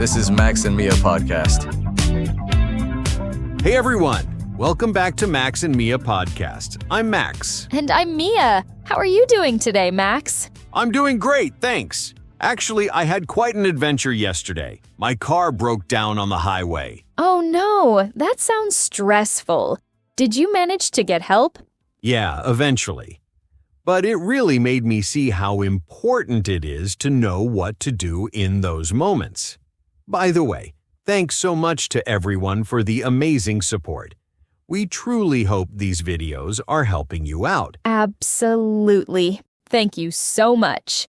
This is Max and Mia Podcast. Hey everyone, welcome back to Max and Mia Podcast. I'm Max. And I'm Mia. How are you doing today, Max? I'm doing great, thanks. Actually, I had quite an adventure yesterday. My car broke down on the highway. Oh no, that sounds stressful. Did you manage to get help? Yeah, eventually. But it really made me see how important it is to know what to do in those moments. By the way, thanks so much to everyone for the amazing support. We truly hope these videos are helping you out. Absolutely. Thank you so much.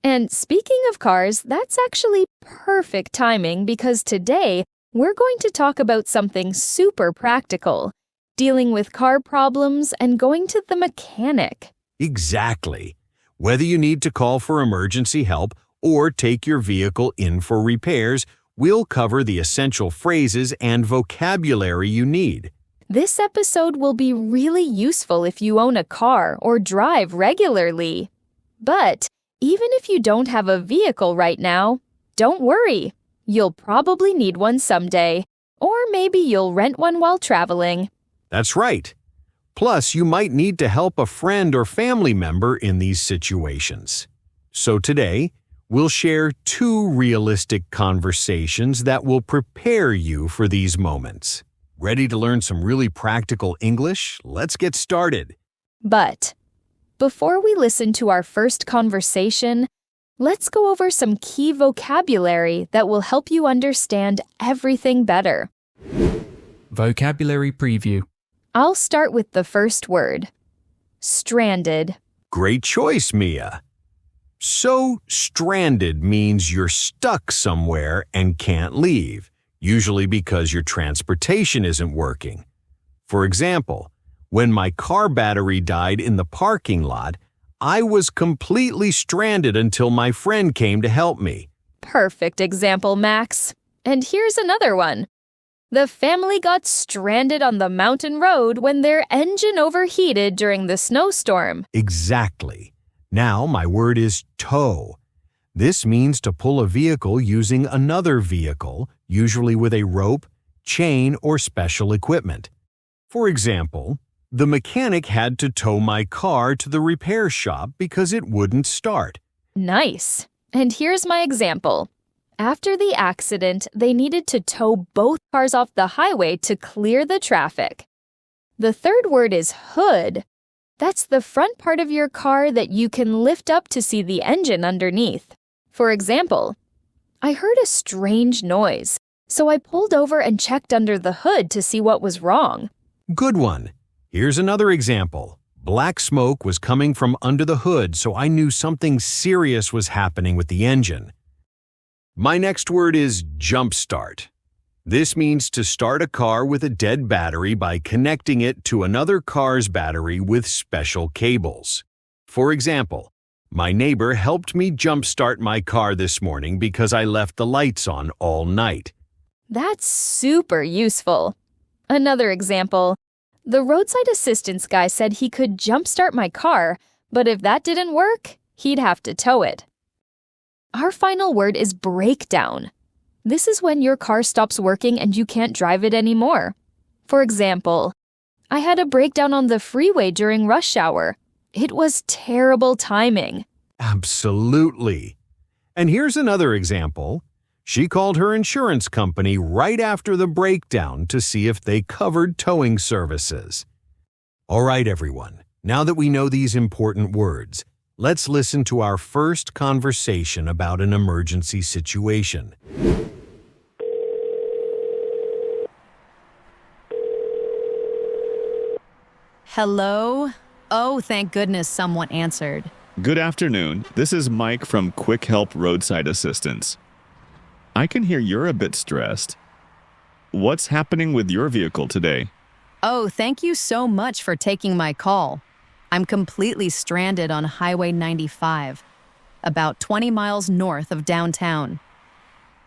And speaking of cars, that's actually perfect timing because today we're going to talk about something super practical, dealing with car problems and going to the mechanic. Exactly. Whether you need to call for emergency help or take your vehicle in for repairs, we'll cover the essential phrases and vocabulary you need. This episode will be really useful if you own a car or drive regularly. But even if you don't have a vehicle right now, don't worry. You'll probably need one someday, or maybe you'll rent one while traveling. That's right. Plus, you might need to help a friend or family member in these situations. So today, we'll share 2 realistic conversations that will prepare you for these moments. Ready to learn some really practical English? Let's get started. But before we listen to our first conversation, let's go over some key vocabulary that will help you understand everything better. Vocabulary preview. I'll start with the first word. Stranded. Great choice, Mia. So, stranded means you're stuck somewhere and can't leave, usually because your transportation isn't working. For example, when my car battery died in the parking lot, I was completely stranded until my friend came to help me. Perfect example, Max. And here's another one. The family got stranded on the mountain road when their engine overheated during the snowstorm. Exactly. Now my word is tow. This means to pull a vehicle using another vehicle, usually with a rope, chain, or special equipment. For example, the mechanic had to tow my car to the repair shop because it wouldn't start. Nice. And here's my example. After the accident, they needed to tow both cars off the highway to clear the traffic. The third word is hood. That's the front part of your car that you can lift up to see the engine underneath. For example, I heard a strange noise, so I pulled over and checked under the hood to see what was wrong. Good one. Here's another example. Black smoke was coming from under the hood, so I knew something serious was happening with the engine. My next word is jumpstart. This means to start a car with a dead battery by connecting it to another car's battery with special cables. For example, my neighbor helped me jumpstart my car this morning because I left the lights on all night. That's super useful. Another example. The roadside assistance guy said he could jumpstart my car, but if that didn't work, he'd have to tow it. Our final word is breakdown. This is when your car stops working and you can't drive it anymore. For example, I had a breakdown on the freeway during rush hour. It was terrible timing. Absolutely. And here's another example. She called her insurance company right after the breakdown to see if they covered towing services. All right, everyone. Now that we know these important words, let's listen to our first conversation about an emergency situation. Hello? Oh, thank goodness someone answered. Good afternoon. This is Mike from Quick Help Roadside Assistance. I can hear you're a bit stressed. What's happening with your vehicle today? Oh, thank you so much for taking my call. I'm completely stranded on Highway 95, about 20 miles north of downtown.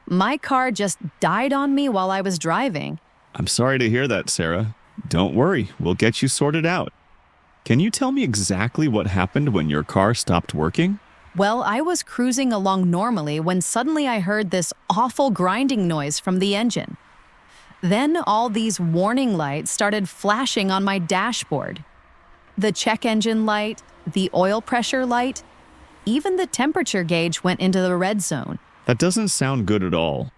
My car just died on me while I was driving. I'm sorry to hear that, Sarah. Don't worry, we'll get you sorted out. Can you tell me exactly what happened when your car stopped working? Well, I was cruising along normally when suddenly I heard this awful grinding noise from the engine. Then all these warning lights started flashing on my dashboard. The check engine light, the oil pressure light, even the temperature gauge went into the red zone. That doesn't sound good at all.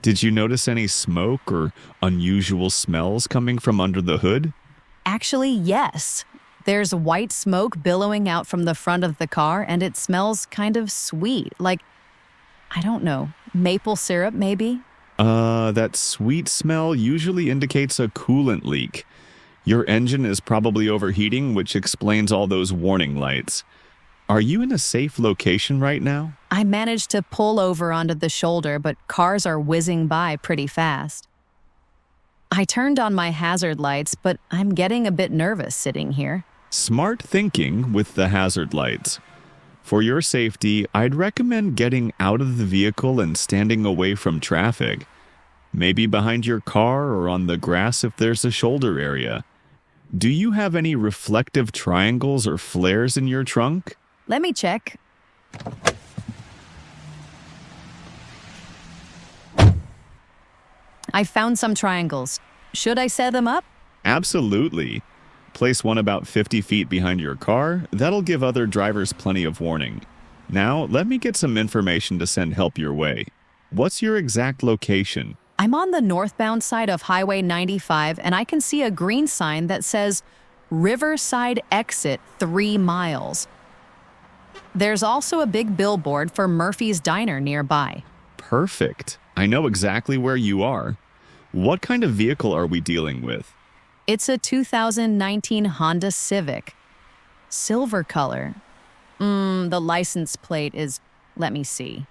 Did you notice any smoke or unusual smells coming from under the hood? Actually, yes. There's white smoke billowing out from the front of the car, and it smells kind of sweet, like, I don't know, maple syrup maybe? That sweet smell usually indicates a coolant leak. Your engine is probably overheating, which explains all those warning lights. Are you in a safe location right now? I managed to pull over onto the shoulder, but cars are whizzing by pretty fast. I turned on my hazard lights, but I'm getting a bit nervous sitting here. Smart thinking with the hazard lights. For your safety, I'd recommend getting out of the vehicle and standing away from traffic. Maybe behind your car or on the grass if there's a shoulder area. Do you have any reflective triangles or flares in your trunk? Let me check. I found some triangles. Should I set them up? Absolutely. Place one about 50 feet behind your car. That'll give other drivers plenty of warning. Now, let me get some information to send help your way. What's your exact location? I'm on the northbound side of Highway 95, and I can see a green sign that says Riverside Exit 3 miles. There's also a big billboard for Murphy's Diner nearby. Perfect. I know exactly where you are. What kind of vehicle are we dealing with? It's a 2019 Honda Civic. Silver color. The license plate is, let me see.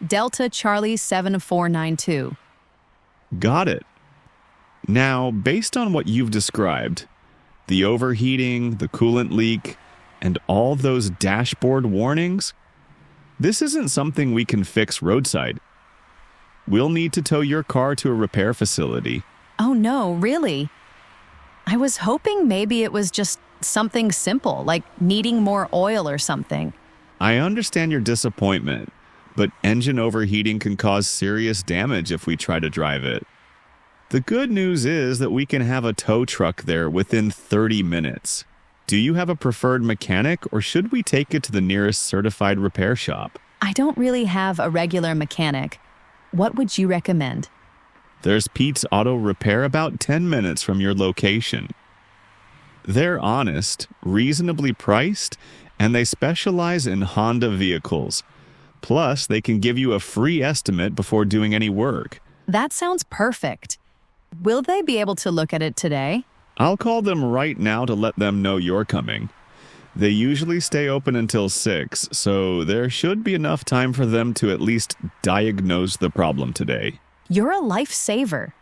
Delta Charlie 7492. Got it. Now, based on what you've described, the overheating, the coolant leak, and all those dashboard warnings, this isn't something we can fix roadside. We'll need to tow your car to a repair facility. Oh no, really? I was hoping maybe it was just something simple, like needing more oil or something. I understand your disappointment, but engine overheating can cause serious damage if we try to drive it. The good news is that we can have a tow truck there within 30 minutes. Do you have a preferred mechanic, or should we take it to the nearest certified repair shop? I don't really have a regular mechanic. What would you recommend? There's Pete's Auto Repair about 10 minutes from your location. They're honest, reasonably priced, and they specialize in Honda vehicles. Plus, they can give you a free estimate before doing any work. That sounds perfect. Will they be able to look at it today? I'll call them right now to let them know you're coming. They usually stay open until 6, so there should be enough time for them to at least diagnose the problem today. You're a lifesaver.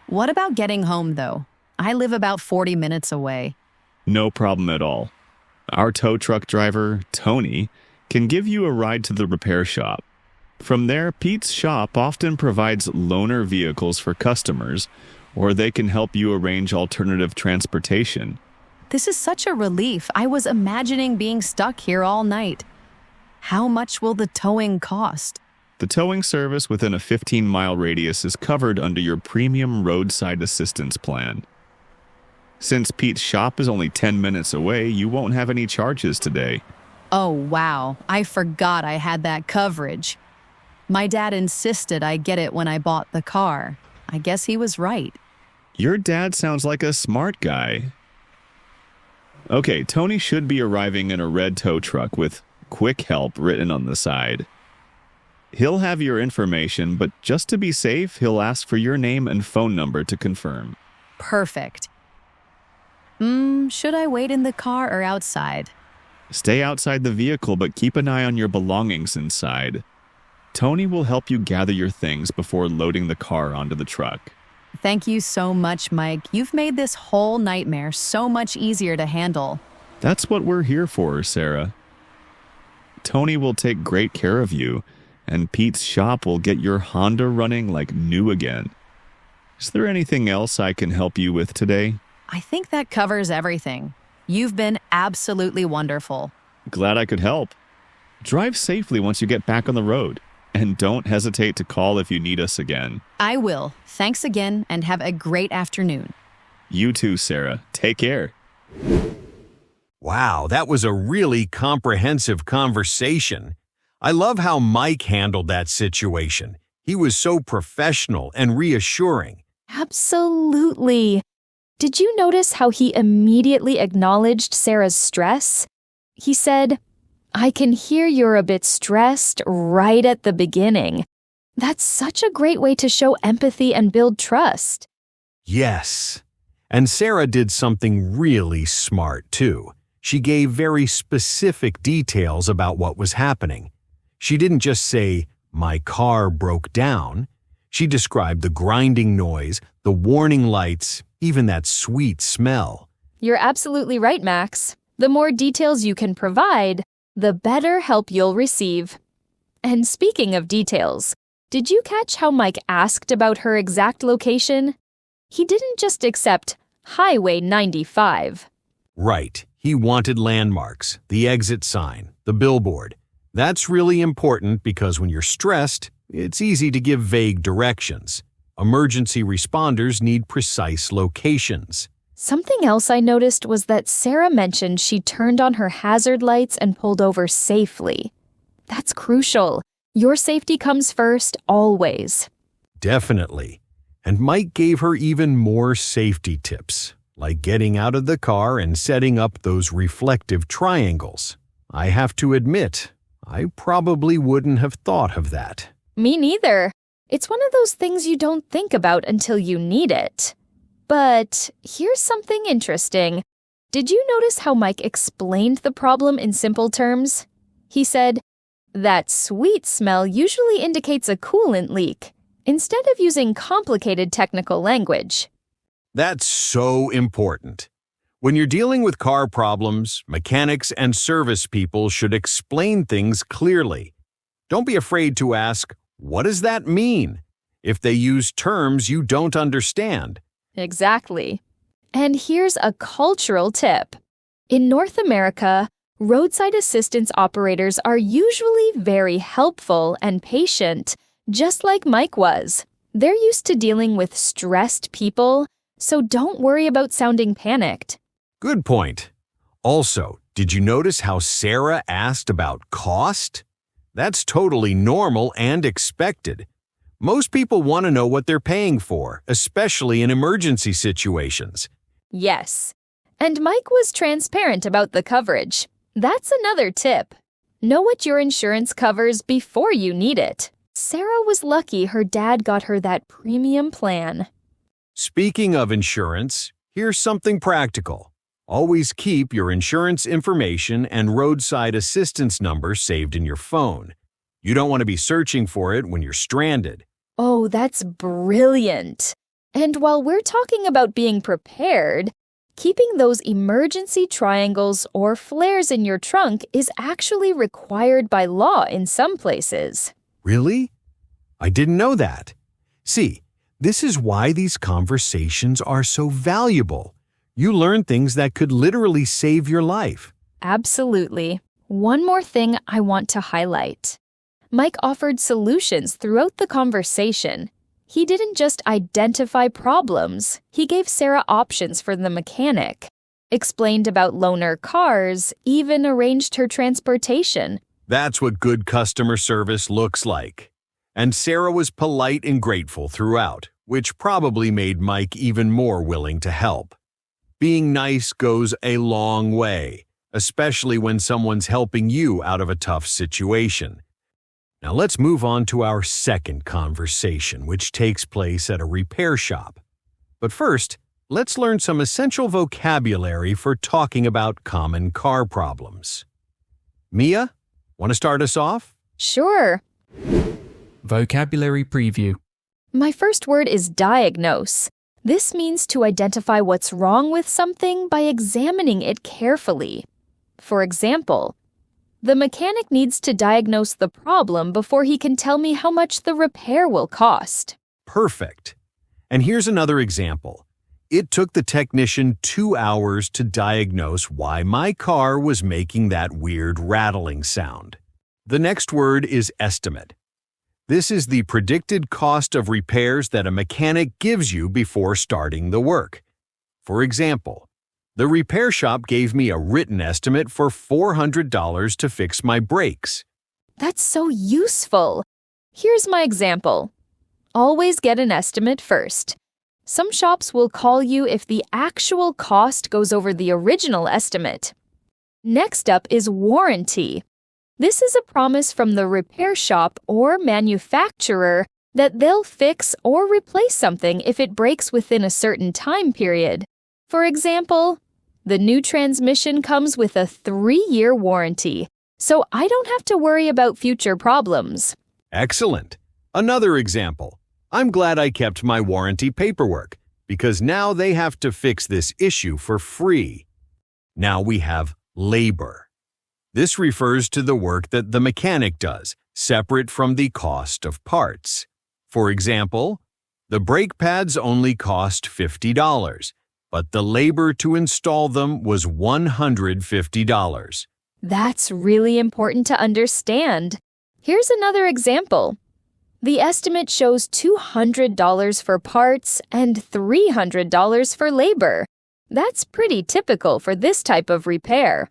What about getting home, though? I live about 40 minutes away. No problem at all. Our tow truck driver, Tony, can give you a ride to the repair shop. From there, Pete's shop often provides loaner vehicles for customers, or they can help you arrange alternative transportation. This is such a relief. I was imagining being stuck here all night. How much will the towing cost? The towing service within a 15-mile radius is covered under your premium roadside assistance plan. Since Pete's shop is only 10 minutes away, you won't have any charges today. Oh, wow. I forgot I had that coverage. My dad insisted I get it when I bought the car. I guess he was right. Your dad sounds like a smart guy. Okay, Tony should be arriving in a red tow truck with "Quick Help" written on the side. He'll have your information, but just to be safe, he'll ask for your name and phone number to confirm. Perfect. Should I wait in the car or outside? Stay outside the vehicle, but keep an eye on your belongings inside. Tony will help you gather your things before loading the car onto the truck. Thank you so much, Mike. You've made this whole nightmare so much easier to handle. That's what we're here for, Sarah. Tony will take great care of you, and Pete's shop will get your Honda running like new again. Is there anything else I can help you with today? I think that covers everything. You've been absolutely wonderful. Glad I could help. Drive safely once you get back on the road. And don't hesitate to call if you need us again. I will. Thanks again, and have a great afternoon. You too, Sarah. Take care. Wow, that was a really comprehensive conversation. I love how Mike handled that situation. He was so professional and reassuring. Absolutely. Did you notice how he immediately acknowledged Sarah's stress? He said, "I can hear you're a bit stressed," right at the beginning. That's such a great way to show empathy and build trust. Yes. And Sarah did something really smart, too. She gave very specific details about what was happening. She didn't just say, "My car broke down." She described the grinding noise, the warning lights, even that sweet smell. You're absolutely right, Max. The more details you can provide, the better help you'll receive. And speaking of details, did you catch how Mike asked about her exact location? He didn't just accept Highway 95. Right. He wanted landmarks, the exit sign, the billboard. That's really important because when you're stressed, it's easy to give vague directions. Emergency responders need precise locations. Something else I noticed was that Sarah mentioned she turned on her hazard lights and pulled over safely. That's crucial. Your safety comes first, always. Definitely. And Mike gave her even more safety tips, like getting out of the car and setting up those reflective triangles. I have to admit, I probably wouldn't have thought of that. Me neither. It's one of those things you don't think about until you need it. But here's something interesting. Did you notice how Mike explained the problem in simple terms? He said, "That sweet smell usually indicates a coolant leak," instead of using complicated technical language. That's so important. When you're dealing with car problems, mechanics and service people should explain things clearly. Don't be afraid to ask, "What does that mean?" if they use terms you don't understand. Exactly. And here's a cultural tip. In North America, roadside assistance operators are usually very helpful and patient, just like Mike was. They're used to dealing with stressed people, so don't worry about sounding panicked. Good point. Also, did you notice how Sarah asked about cost? That's totally normal and expected. Most people want to know what they're paying for, especially in emergency situations. Yes. And Mike was transparent about the coverage. That's another tip. Know what your insurance covers before you need it. Sarah was lucky her dad got her that premium plan. Speaking of insurance, here's something practical. Always keep your insurance information and roadside assistance number saved in your phone. You don't want to be searching for it when you're stranded. Oh, that's brilliant. And while we're talking about being prepared, keeping those emergency triangles or flares in your trunk is actually required by law in some places. Really? I didn't know that. See, this is why these conversations are so valuable. You learn things that could literally save your life. Absolutely. One more thing I want to highlight. Mike offered solutions throughout the conversation. He didn't just identify problems, he gave Sarah options for the mechanic, explained about loaner cars, even arranged her transportation. That's what good customer service looks like. And Sarah was polite and grateful throughout, which probably made Mike even more willing to help. Being nice goes a long way, especially when someone's helping you out of a tough situation. Now let's move on to our second conversation, which takes place at a repair shop. But first, let's learn some essential vocabulary for talking about common car problems. Mia, want to start us off? Sure. Vocabulary preview. My first word is diagnose. This means to identify what's wrong with something by examining it carefully. For example, the mechanic needs to diagnose the problem before he can tell me how much the repair will cost. Perfect. And here's another example. It took the technician 2 hours to diagnose why my car was making that weird rattling sound. The next word is estimate. This is the predicted cost of repairs that a mechanic gives you before starting the work. For example, the repair shop gave me a written estimate for $400 to fix my brakes. That's so useful. Here's my example. Always get an estimate first. Some shops will call you if the actual cost goes over the original estimate. Next up is warranty. This is a promise from the repair shop or manufacturer that they'll fix or replace something if it breaks within a certain time period. For example, the new transmission comes with a 3-year warranty, so I don't have to worry about future problems. Excellent. Another example. I'm glad I kept my warranty paperwork, because now they have to fix this issue for free. Now we have labor. This refers to the work that the mechanic does, separate from the cost of parts. For example, the brake pads only cost $50, but the labor to install them was $150. That's really important to understand. Here's another example. The estimate shows $200 for parts and $300 for labor. That's pretty typical for this type of repair.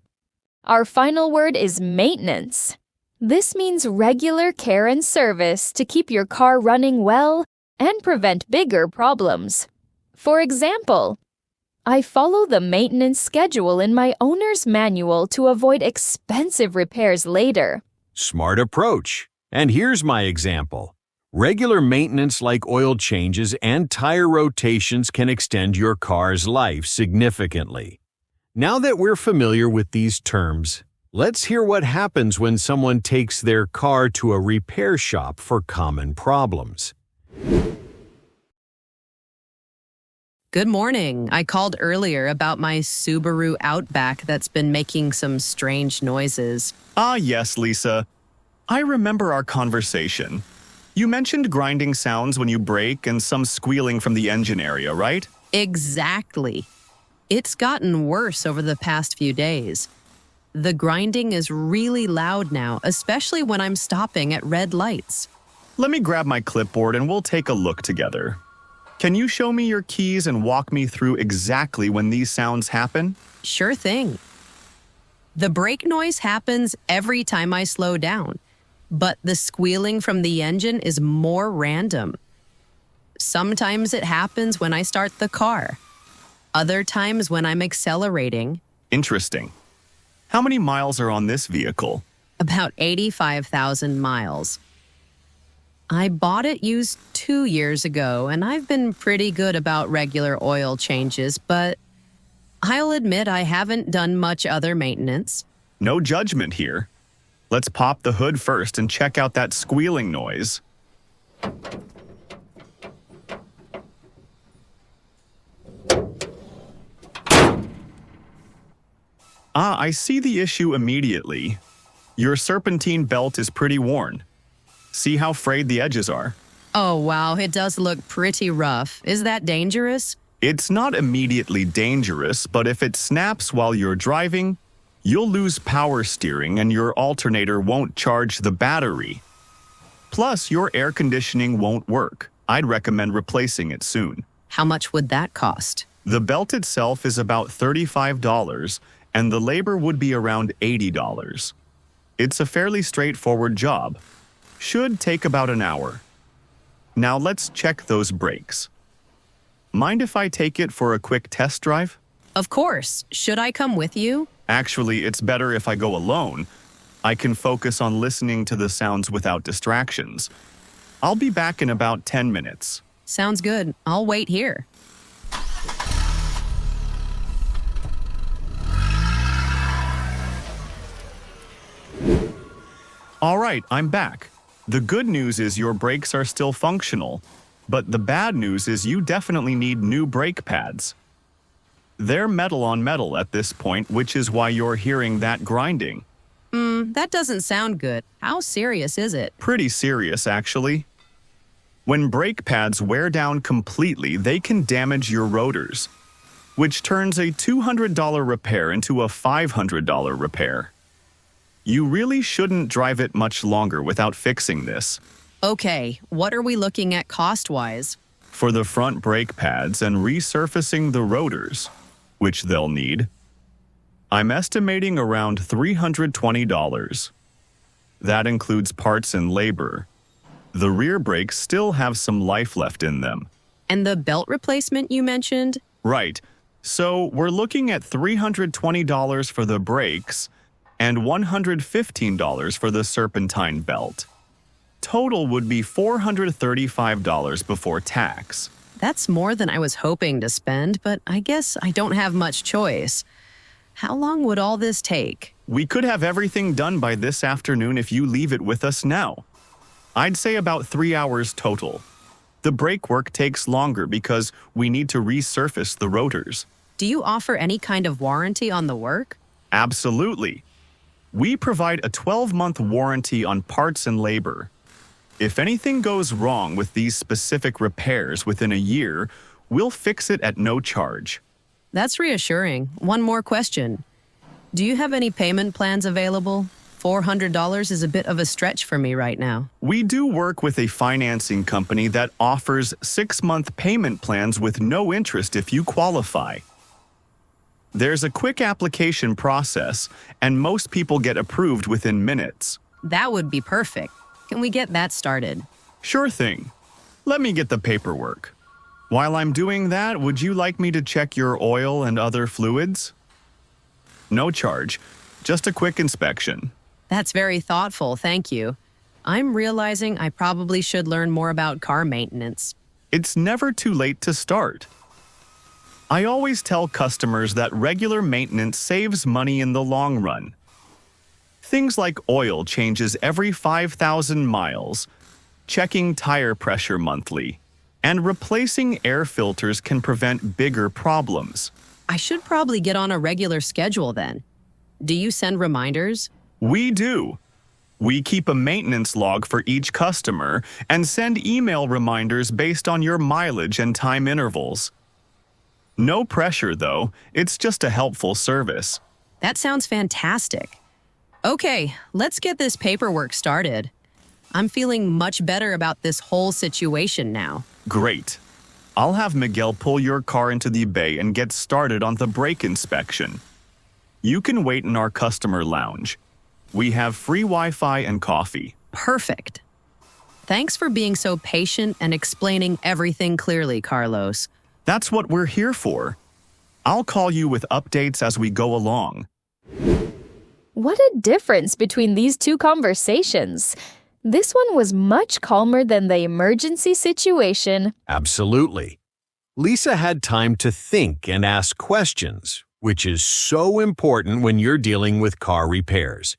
Our final word is maintenance. This means regular care and service to keep your car running well and prevent bigger problems. For example, I follow the maintenance schedule in my owner's manual to avoid expensive repairs later. Smart approach. And here's my example. Regular maintenance like oil changes and tire rotations can extend your car's life significantly. Now that we're familiar with these terms, let's hear what happens when someone takes their car to a repair shop for common problems. Good morning. I called earlier about my Subaru Outback that's been making some strange noises. Ah, yes, Lisa. I remember our conversation. You mentioned grinding sounds when you brake and some squealing from the engine area, right? Exactly. It's gotten worse over the past few days. The grinding is really loud now, especially when I'm stopping at red lights. Let me grab my clipboard and we'll take a look together. Can you show me your keys and walk me through exactly when these sounds happen? Sure thing. The brake noise happens every time I slow down, but the squealing from the engine is more random. Sometimes it happens when I start the car. Other times when I'm accelerating. Interesting. How many miles are on this vehicle? About 85,000 miles. I bought it used 2 years ago, and I've been pretty good about regular oil changes, but I'll admit I haven't done much other maintenance. No judgment here. Let's pop the hood first and check out that squealing noise. Ah, I see the issue immediately. Your serpentine belt is pretty worn. See how frayed the edges are? Oh, wow, it does look pretty rough. Is that dangerous? It's not immediately dangerous, but if it snaps while you're driving, you'll lose power steering and your alternator won't charge the battery. Plus, your air conditioning won't work. I'd recommend replacing it soon. How much would that cost? The belt itself is about $35, and the labor would be around $80. It's a fairly straightforward job. Should take about an hour. Now let's check those brakes. Mind if I take it for a quick test drive? Of course. Should I come with you? Actually, it's better if I go alone. I can focus on listening to the sounds without distractions. I'll be back in about 10 minutes. Sounds good. I'll wait here. All right, I'm back. The good news is your brakes are still functional, but the bad news is you definitely need new brake pads. They're metal on metal at this point, which is why you're hearing that grinding. That doesn't sound good. How serious is it? Pretty serious, actually. When brake pads wear down completely, they can damage your rotors, which turns a $200 repair into a $500 repair. You really shouldn't drive it much longer without fixing this. Okay, what are we looking at cost-wise? For the front brake pads and resurfacing the rotors, which they'll need, I'm estimating around $320. That includes parts and labor. The rear brakes still have some life left in them. And the belt replacement you mentioned? Right. So we're looking at $320 for the brakes and $115 for the serpentine belt. Total would be $435 before tax. That's more than I was hoping to spend, but I guess I don't have much choice. How long would all this take? We could have everything done by this afternoon if you leave it with us now. I'd say about 3 hours total. The brake work takes longer because we need to resurface the rotors. Do you offer any kind of warranty on the work? Absolutely. We provide a 12-month warranty on parts and labor. If anything goes wrong with these specific repairs within a year, we'll fix it at no charge. That's reassuring. One more question. Do you have any payment plans available? $400 is a bit of a stretch for me right now. We do work with a financing company that offers 6-month payment plans with no interest if you qualify. There's a quick application process, and most people get approved within minutes. That would be perfect. Can we get that started? Sure thing. Let me get the paperwork. While I'm doing that, would you like me to check your oil and other fluids? No charge, just a quick inspection. That's very thoughtful, thank you. I'm realizing I probably should learn more about car maintenance. It's never too late to start. I always tell customers that regular maintenance saves money in the long run. Things like oil changes every 5,000 miles, checking tire pressure monthly, and replacing air filters can prevent bigger problems. I should probably get on a regular schedule then. Do you send reminders? We do. We keep a maintenance log for each customer and send email reminders based on your mileage and time intervals. No pressure, though. It's just a helpful service. That sounds fantastic. Okay, let's get this paperwork started. I'm feeling much better about this whole situation now. Great. I'll have Miguel pull your car into the bay and get started on the brake inspection. You can wait in our customer lounge. We have free Wi-Fi and coffee. Perfect. Thanks for being so patient and explaining everything clearly, Carlos. That's what we're here for. I'll call you with updates as we go along. What a difference between these two conversations. This one was much calmer than the emergency situation. Absolutely. Lisa had time to think and ask questions, which is so important when you're dealing with car repairs.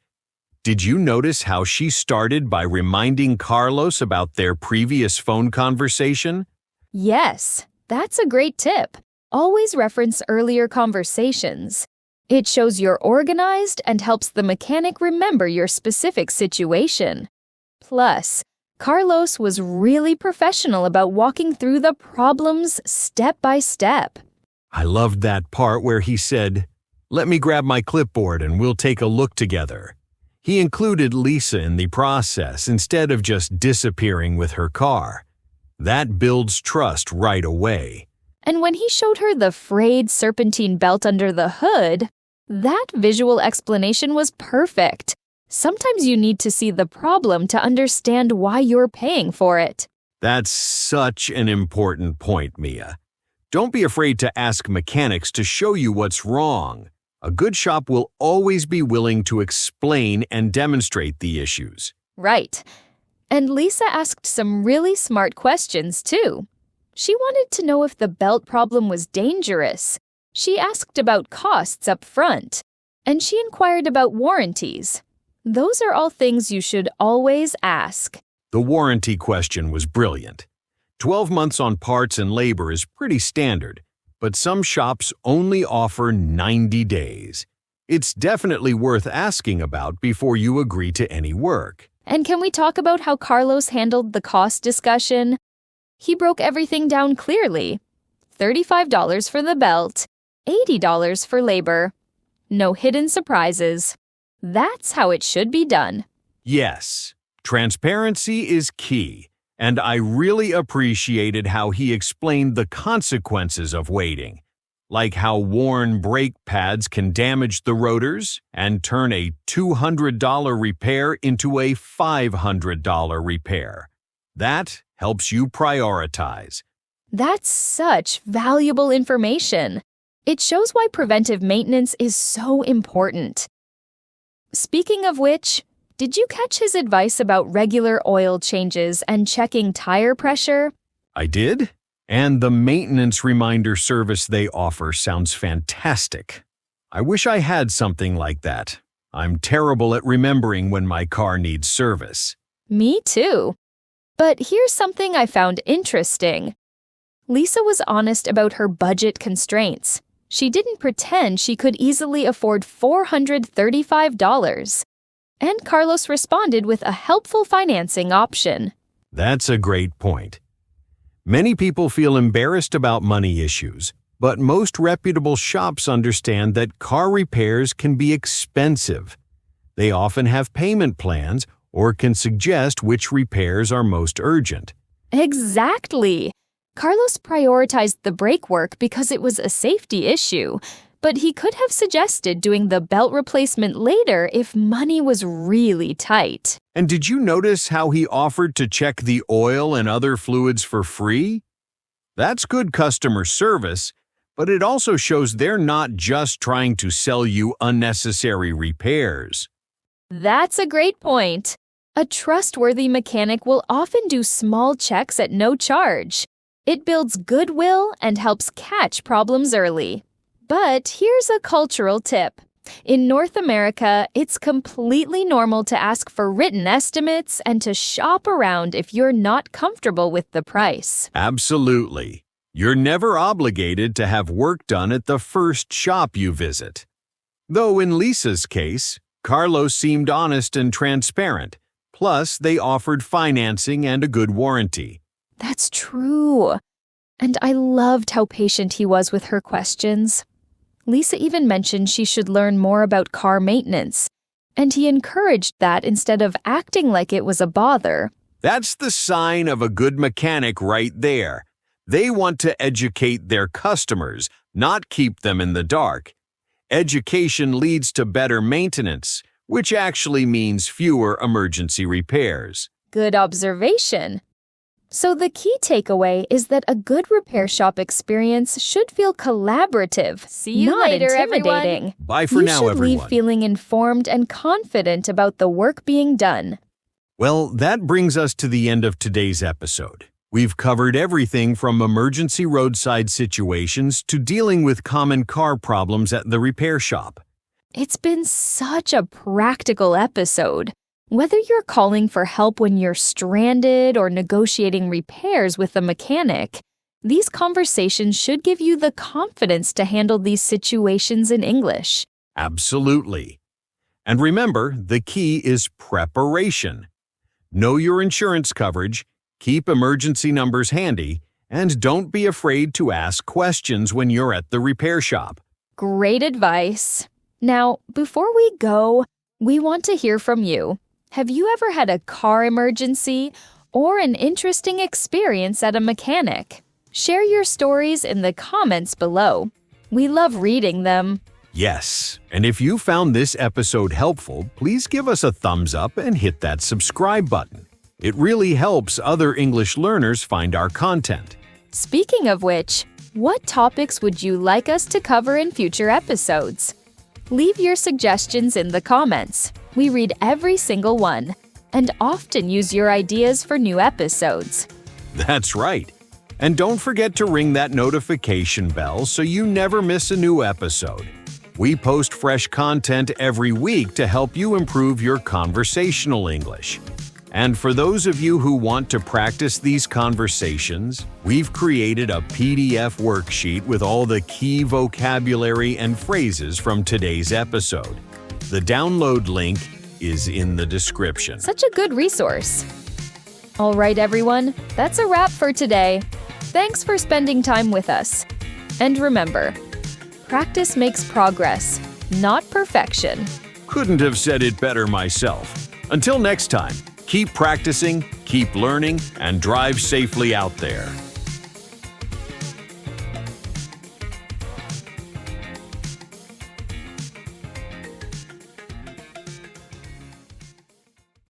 Did you notice how she started by reminding Carlos about their previous phone conversation? Yes, that's a great tip. Always reference earlier conversations. It shows you're organized and helps the mechanic remember your specific situation. Plus, Carlos was really professional about walking through the problems step by step. I loved that part where he said, "Let me grab my clipboard and we'll take a look together." He included Lisa in the process instead of just disappearing with her car. That builds trust right away. And when he showed her the frayed serpentine belt under the hood, that visual explanation was perfect. Sometimes you need to see the problem to understand why you're paying for it. That's such an important point, Mia. Don't be afraid to ask mechanics to show you what's wrong. A good shop will always be willing to explain and demonstrate the issues. Right. And Lisa asked some really smart questions, too. She wanted to know if the belt problem was dangerous. She asked about costs up front. And she inquired about warranties. Those are all things you should always ask. The warranty question was brilliant. 12 months on parts and labor is pretty standard, but some shops only offer 90 days. It's definitely worth asking about before you agree to any work. And can we talk about how Carlos handled the cost discussion? He broke everything down clearly. $35 for the belt, $80 for labor. No hidden surprises. That's how it should be done. Yes, transparency is key, and I really appreciated how he explained the consequences of waiting, like how worn brake pads can damage the rotors and turn a $200 repair into a $500 repair. That helps you prioritize. That's such valuable information. It shows why preventive maintenance is so important. Speaking of which, did you catch his advice about regular oil changes and checking tire pressure? I did, and the maintenance reminder service they offer sounds fantastic. I wish I had something like that. I'm terrible at remembering when my car needs service. Me too. But here's something I found interesting. Lisa was honest about her budget constraints. She didn't pretend she could easily afford $435. And Carlos responded with a helpful financing option. That's a great point. Many people feel embarrassed about money issues, but most reputable shops understand that car repairs can be expensive. They often have payment plans or can suggest which repairs are most urgent. Exactly. Carlos prioritized the brake work because it was a safety issue, but he could have suggested doing the belt replacement later if money was really tight. And did you notice how he offered to check the oil and other fluids for free? That's good customer service, but it also shows they're not just trying to sell you unnecessary repairs. That's a great point. A trustworthy mechanic will often do small checks at no charge. It builds goodwill and helps catch problems early. But here's a cultural tip. In North America, it's completely normal to ask for written estimates and to shop around if you're not comfortable with the price. Absolutely. You're never obligated to have work done at the first shop you visit. Though in Lisa's case, Carlos seemed honest and transparent. Plus, they offered financing and a good warranty. That's true. And I loved how patient he was with her questions. Lisa even mentioned she should learn more about car maintenance, and he encouraged that instead of acting like it was a bother. That's the sign of a good mechanic right there. They want to educate their customers, not keep them in the dark. Education leads to better maintenance, which actually means fewer emergency repairs. Good observation. So the key takeaway is that a good repair shop experience should feel collaborative, See you not later, intimidating. everyone. Bye for now, You should everyone. leave feeling informed and confident about the work being done. Well, that brings us to the end of today's episode. We've covered everything from emergency roadside situations to dealing with common car problems at the repair shop. It's been such a practical episode. Whether you're calling for help when you're stranded or negotiating repairs with a mechanic, these conversations should give you the confidence to handle these situations in English. Absolutely. And remember, the key is preparation. Know your insurance coverage, keep emergency numbers handy, and don't be afraid to ask questions when you're at the repair shop. Great advice. Now, before we go, we want to hear from you. Have you ever had a car emergency or an interesting experience at a mechanic? Share your stories in the comments below. We love reading them. Yes, and if you found this episode helpful, please give us a thumbs up and hit that subscribe button. It really helps other English learners find our content. Speaking of which, what topics would you like us to cover in future episodes? Leave your suggestions in the comments. We read every single one and often use your ideas for new episodes. That's right. And don't forget to ring that notification bell so you never miss a new episode. We post fresh content every week to help you improve your conversational English. And for those of you who want to practice these conversations, we've created a PDF worksheet with all the key vocabulary and phrases from today's episode. The download link is in the description. Such a good resource. All right, everyone, that's a wrap for today. Thanks for spending time with us. And remember, practice makes progress, not perfection. Couldn't have said it better myself. Until next time, keep practicing, keep learning, and drive safely out there.